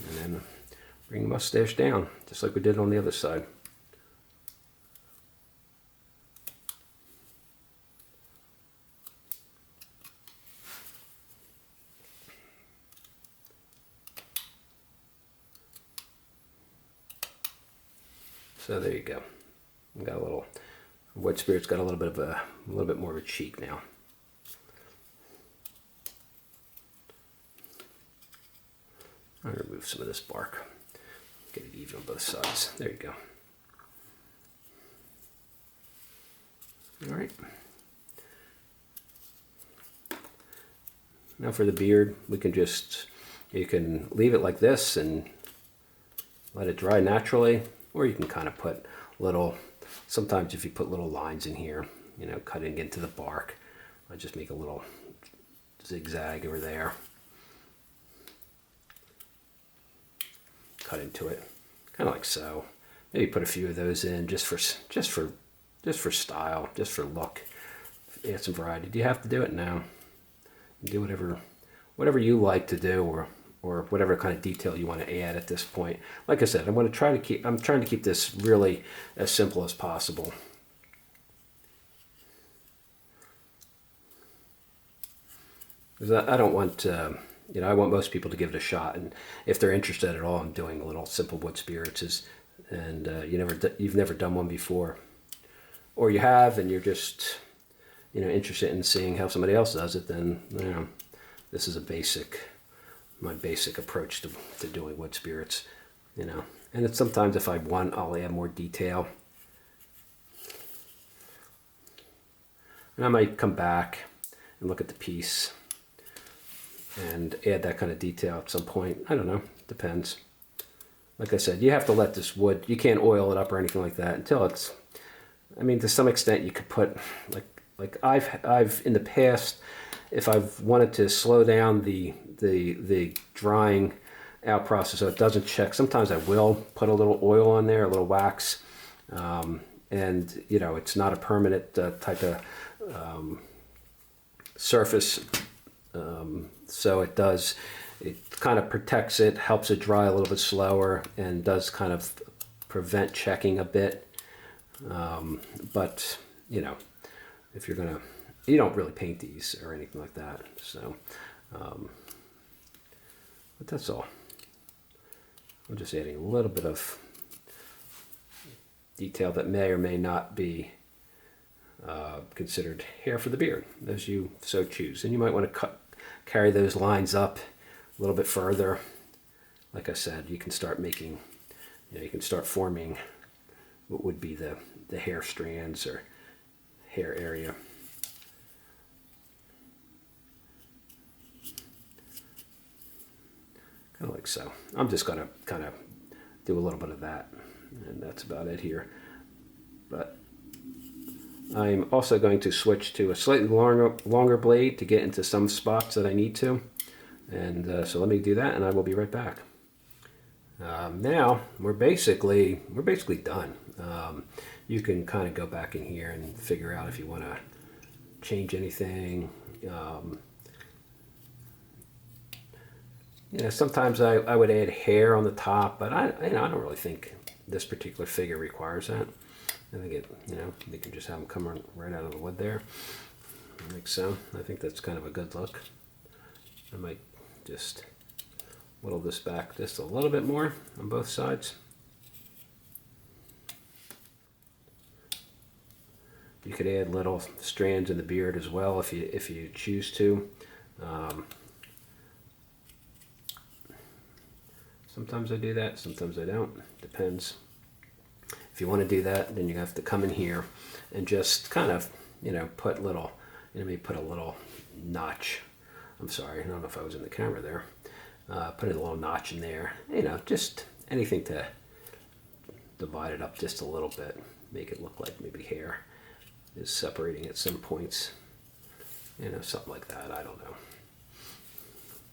And then bring the mustache down, just like we did on the other side. So there you go. We got a little, Woodspirit's got a little bit more of a cheek now. I'll remove some of this bark. Get it even on both sides. There you go. All right. Now for the beard, we can you can leave it like this and let it dry naturally, or you can kind of put sometimes if you put little lines in here, you know, cutting into the bark, I just make a little zigzag over there. Cut into it, kind of like so. Maybe put a few of those in just for style, just for look. Add some variety. Do you have to do it? No. Do whatever you like to do, or whatever kind of detail you want to add at this point. Like I said, I'm trying to keep this really as simple as possible. Because I don't want you know, I want most people to give it a shot, and if they're interested at all in doing a little simple wood spirits, and you've never done one before, or you have and you're just, you know, interested in seeing how somebody else does it, then, you know, this is a basic my basic approach to doing wood spirits, you know. And it's sometimes if I want, I'll add more detail. And I might come back and look at the piece and add that kind of detail at some point. I don't know, depends. Like I said, you have to let this wood, you can't oil it up or anything like that until it's, I mean, to some extent you could put, like I've in the past, if I've wanted to slow down the drying out process so it doesn't check, sometimes I will put a little oil on there, a little wax, and you know, it's not a permanent type of surface, so it kind of protects it, helps it dry a little bit slower, and does kind of prevent checking a bit. But you know, if you're gonna, you don't really paint these or anything like that, so but that's all. I'm just adding a little bit of detail that may or may not be considered hair for the beard, as you so choose. And you might want to carry those lines up a little bit further. Like I said, you can start making, you know, you can start forming what would be the hair strands or hair area. Kind of like so. I'm just going to kind of do a little bit of that, and that's about it here. But I'm also going to switch to a slightly longer blade to get into some spots that I need to. And so let me do that, and I will be right back. Now we're basically done. You can kind of go back in here and figure out if you want to change anything. You know, sometimes I would add hair on the top, but I don't really think this particular figure requires that. I think it, you know, you can just have them come right out of the wood there, like so. I think that's kind of a good look. I might just whittle this back just a little bit more on both sides. You could add little strands in the beard as well if you choose to. Sometimes I do that, sometimes I don't. Depends. If you want to do that, then you have to come in here and just kind of, you know, put little, you know, maybe put a little notch. I'm sorry, I don't know if I was in the camera there. Put a little notch in there. You know, just anything to divide it up just a little bit. Make it look like maybe hair is separating at some points. You know, something like that. I don't know.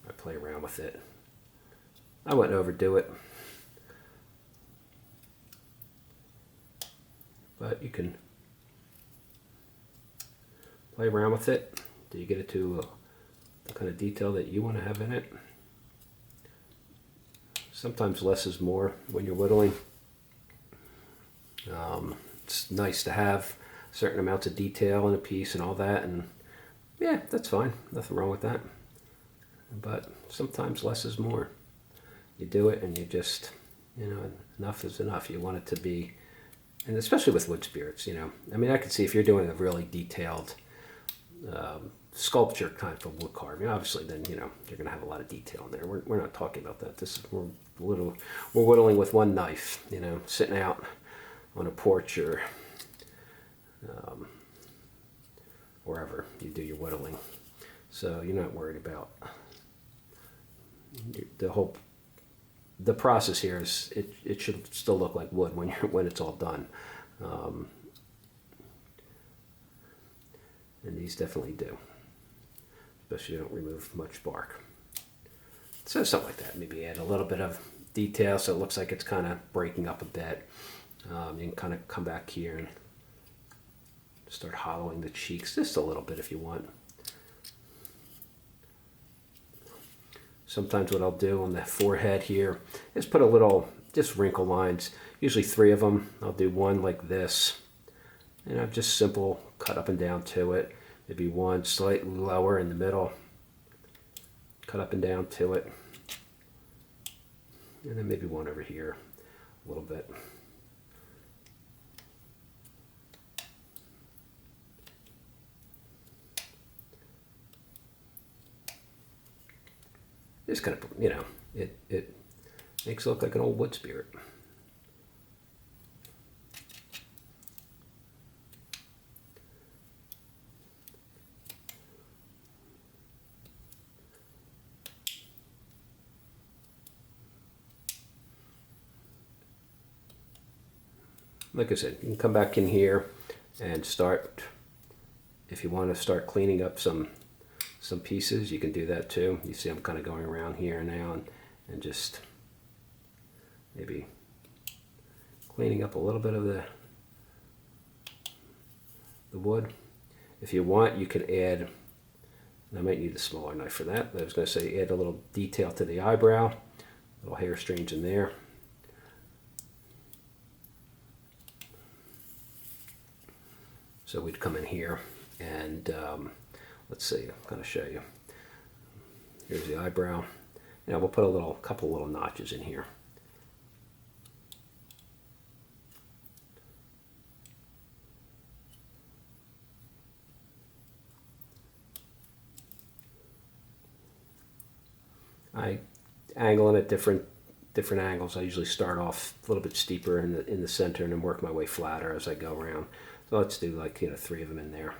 I play around with it. I wouldn't overdo it. But you can play around with it till you get it to the kind of detail that you want to have in it. Sometimes less is more when you're whittling. It's nice to have certain amounts of detail in a piece and all that, and yeah, that's fine. Nothing wrong with that. But sometimes less is more. You do it and you just, you know, enough is enough. You want it to be, and especially with wood spirits, you know. I mean, I could see if you're doing a really detailed sculpture kind of wood carving, obviously, then, you know, you're going to have a lot of detail in there. We're not talking about that. This is, we're whittling with one knife, you know, sitting out on a porch or wherever you do your whittling. So you're not worried about the process here. Is it should still look like wood when it's all done, and these definitely do, especially you don't remove much bark. So something like that. Maybe add a little bit of detail so it looks like it's kind of breaking up a bit. You can kind of come back here and start hollowing the cheeks just a little bit if you want. Sometimes what I'll do on the forehead here is put a little, just wrinkle lines, usually 3 of them. I'll do one like this, and I've just simple cut up and down to it. Maybe one slightly lower in the middle, cut up and down to it, and then maybe one over here a little bit. Just kind of, you know, it makes it look like an old Woodspirit. Like I said, you can come back in here and start, if you want to start cleaning up some pieces, you can do that too. You see I'm kind of going around here now and just maybe cleaning up a little bit of the wood. If you want, you could add, and I might need a smaller knife for that, but I was going to say add a little detail to the eyebrow, little hair strings in there. So we'd come in here and let's see, I'm going to show you. Here's the eyebrow. You know, we'll put a couple little notches in here. I angle them at different angles. I usually start off a little bit steeper in the center and then work my way flatter as I go around. So let's do like, you know, 3 of them in there.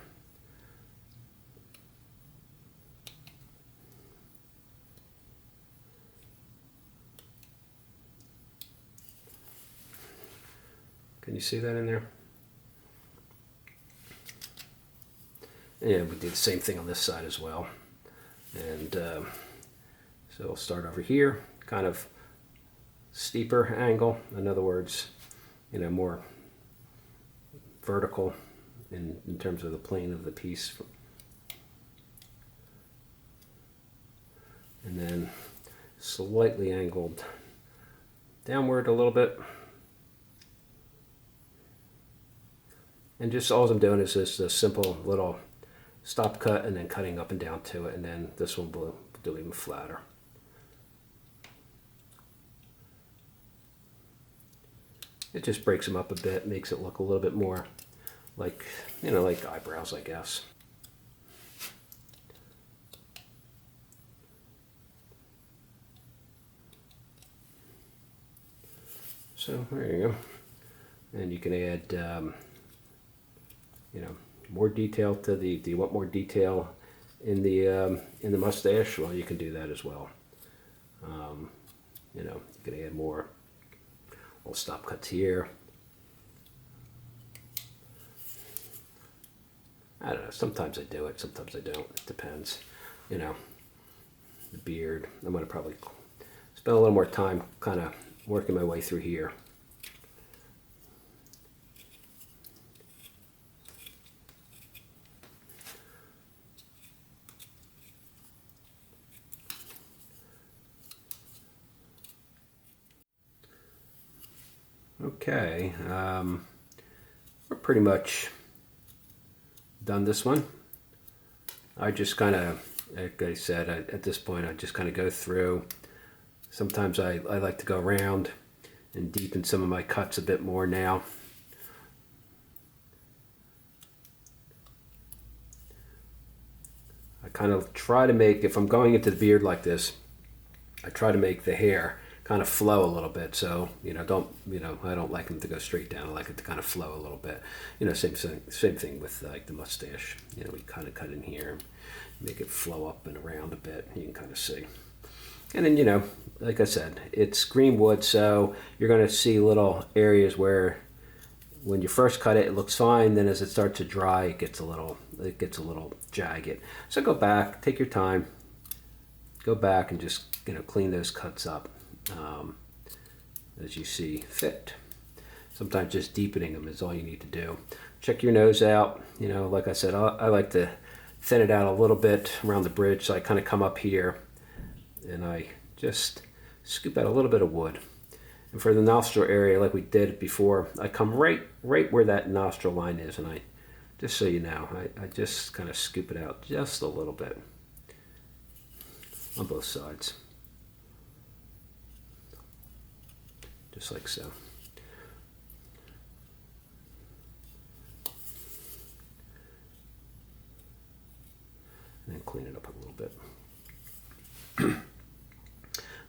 Can you see that in there? And we do the same thing on this side as well. And so we'll start over here, kind of steeper angle. In other words, you know, more vertical in terms of the plane of the piece. And then slightly angled downward a little bit. And just all I'm doing is just a simple little stop cut and then cutting up and down to it, and then this one will do even flatter. It just breaks them up a bit, makes it look a little bit more like, you know, like eyebrows, I guess. So there you go. And you can add, you know, more detail to the. Do you want more detail in the mustache? Well, you can do that as well. You know, you can add more. Little stop cuts here. I don't know, sometimes I do it, sometimes I don't. It depends. You know, the beard. I'm going to probably spend a little more time kind of working my way through here. Okay, we're pretty much done this one. I just kind of, like I said, at this point I just kind of go through. Sometimes I like to go around and deepen some of my cuts a bit more now. I kind of try to make, if I'm going into the beard like this, I try to make the hair kind of flow a little bit. So, you know, I don't like them to go straight down. I like it to kind of flow a little bit. You know, same thing with like the mustache. You know, we kind of cut in here, make it flow up and around a bit. You can kind of see. And then, you know, like I said, it's green wood, so you're going to see little areas where when you first cut it, it looks fine. Then as it starts to dry, it gets a little jagged. So go back, take your time, go back and just, you know, clean those cuts up as you see fit. Sometimes just deepening them is all you need to do. Check your nose out. You know, like I said, I like to thin it out a little bit around the bridge, so I kind of come up here and I just scoop out a little bit of wood. And for the nostril area, like we did before, I come right where that nostril line is, and I, just so you know, I just kind of scoop it out just a little bit on both sides. Just like so. And then clean it up a little bit.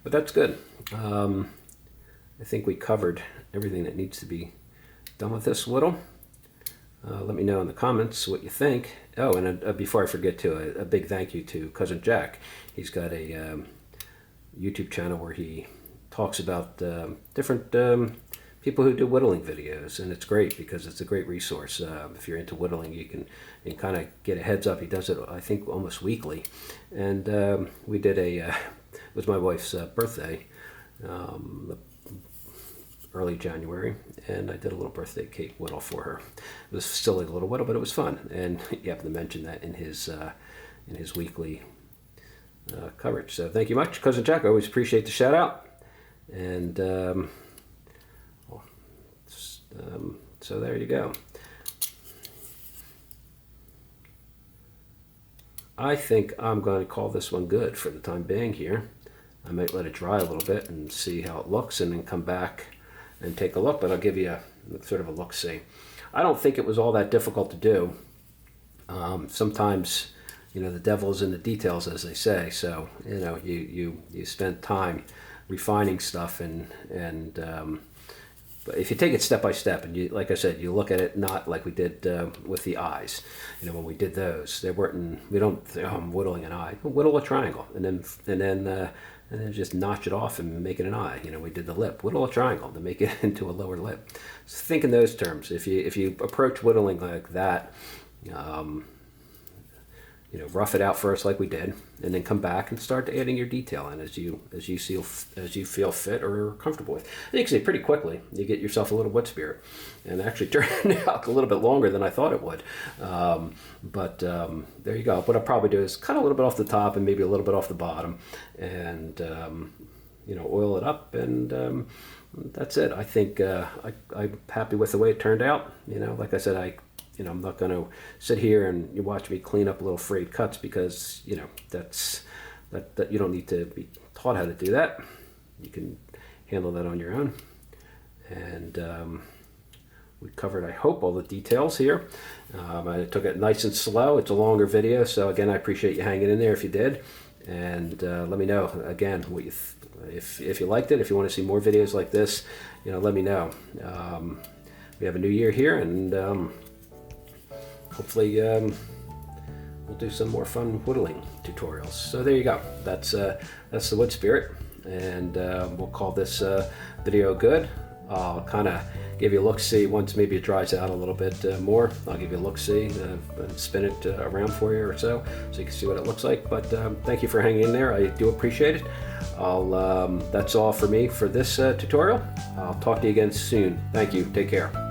But that's good. I think we covered everything that needs to be done with this whittle. Let me know in the comments what you think. Oh, and before I forget to, a big thank you to Cousin Jack. He's got a YouTube channel where he talks about different people who do whittling videos, and it's great because it's a great resource. If you're into whittling, you can kind of get a heads up. He does it, I think, almost weekly. And we did it was my wife's birthday, early January, and I did a little birthday cake whittle for her. It was still a little whittle, but it was fun, and he happened to mention that in his weekly coverage. So thank you much, Cousin Jack. I always appreciate the shout out. And so there you go. I think I'm going to call this one good for the time being here. I might let it dry a little bit and see how it looks, and then come back and take a look, but I'll give you sort of a look-see. I don't think it was all that difficult to do. Sometimes, the devil's in the details, as they say. So, you spend time refining stuff, but if you take it step by step, and like I said, you look at it not like we did with the eyes. When we did those, we don't say, oh, I'm whittling an eye. We'll whittle a triangle, and then just notch it off and make it an eye. We did the lip. Whittle a triangle to make it into a lower lip. So think in those terms. If you approach whittling like that, rough it out first like we did, and then come back and start adding your detail in as you feel fit or comfortable with. And you can see pretty quickly you get yourself a little Woodspirit, and it actually turned out a little bit longer than I thought it would. But there you go. What I'll probably do is cut a little bit off the top and maybe a little bit off the bottom, and oil it up, and that's it. I think I'm happy with the way it turned out. Like I said, I'm not going to sit here and you watch me clean up little frayed cuts, because that you don't need to be taught how to do that. You can handle that on your own. And we covered, I hope, all the details here. I took it nice and slow. It's a longer video, so again, I appreciate you hanging in there if you did. And let me know again what if you liked it. If you want to see more videos like this, let me know. We have a new year here, and hopefully we'll do some more fun whittling tutorials. So there you go. That's the Woodspirit, and we'll call this video good. I'll kind of give you a look-see once maybe it dries out a little bit more. I'll give you a look-see and spin it around for you or so you can see what it looks like. But thank you for hanging in there. I do appreciate it. That's all for me for this tutorial. I'll talk to you again soon. Thank you. Take care.